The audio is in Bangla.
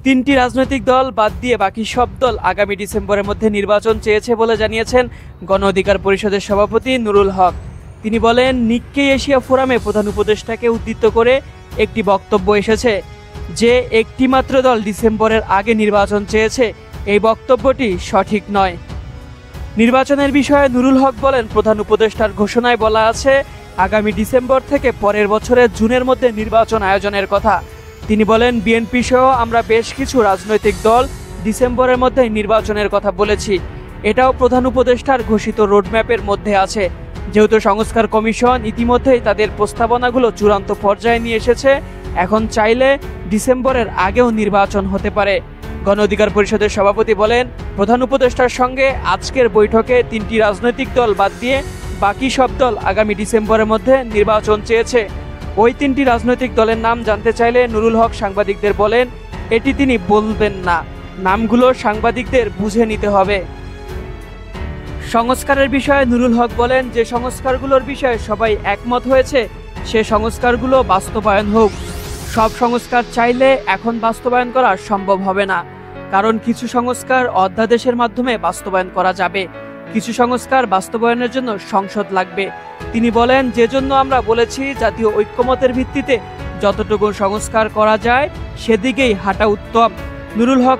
তিনটি রাজনৈতিক দল বাদ দিয়ে বাকি সব দল আগামী ডিসেম্বরের মধ্যে নির্বাচন চেয়েছে বলে জানিয়েছেন গণ অধিকার পরিষদের সভাপতি নুরুল হক। তিনি বলেন, নিক্কেই এশিয়া ফোরামে প্রধান উপদেষ্টাকে উদ্ধৃত করে একটি বক্তব্য এসেছে যে একটি মাত্র দল ডিসেম্বরের আগে নির্বাচন চেয়েছে। এই বক্তব্যটি সঠিক নয়। নির্বাচনের বিষয়ে নুরুল হক বলেন, প্রধান উপদেষ্টার ঘোষণায় বলা আছে আগামী ডিসেম্বর থেকে পরের বছরের জুনের মধ্যে নির্বাচন আয়োজনের কথা। তিনি বলেন, বিএনপি সহ আমরা বেশ কিছু রাজনৈতিক দল ডিসেম্বরের মধ্যে নির্বাচনের কথা বলেছি। এটাও প্রধান উপদেষ্টার ঘোষিত রোডম্যাপের মধ্যে আছে। যেহেতু সংস্কার কমিশন ইতিমধ্যেই তাদের প্রস্তাবনাগুলো চূড়ান্ত পর্যায়ে নিয়ে এসেছে, এখন চাইলে ডিসেম্বরের আগেও নির্বাচন হতে পারে। গণ অধিকার পরিষদের সভাপতি বলেন, প্রধান উপদেষ্টার সঙ্গে আজকের বৈঠকে তিনটি রাজনৈতিক দল বাদ দিয়ে বাকি সব দল আগামী ডিসেম্বরের মধ্যে নির্বাচন চেয়েছে। ওই তিনটি রাজনৈতিক দলের নাম জানতে চাইলে নুরুল হক সাংবাদিকদের বলেন, এটি তিনি বলবেন না, নামগুলো সাংবাদিকদের বুঝে নিতে হবে। সংস্কারের বিষয়ে নুরুল হক বলেন, যে সংস্কারগুলোর বিষয়ে সবাই একমত হয়েছে সে সংস্কারগুলো বাস্তবায়ন হোক। সব সংস্কার চাইলে এখন বাস্তবায়ন করা সম্ভব হবে না, কারণ কিছু সংস্কার অধ্যাদেশের মাধ্যমে বাস্তবায়ন করা যাবে, কিছু সংস্কার বাস্তবায়নের জন্য সংসদ লাগবে। তিনি বলেন, যে জন্য আমরা বলেছি জাতীয় ঐক্যমতের ভিত্তিতে যতটুকু সংস্কার করা যায় সেদিকেই হাঁটা উত্তম। নুরুল হক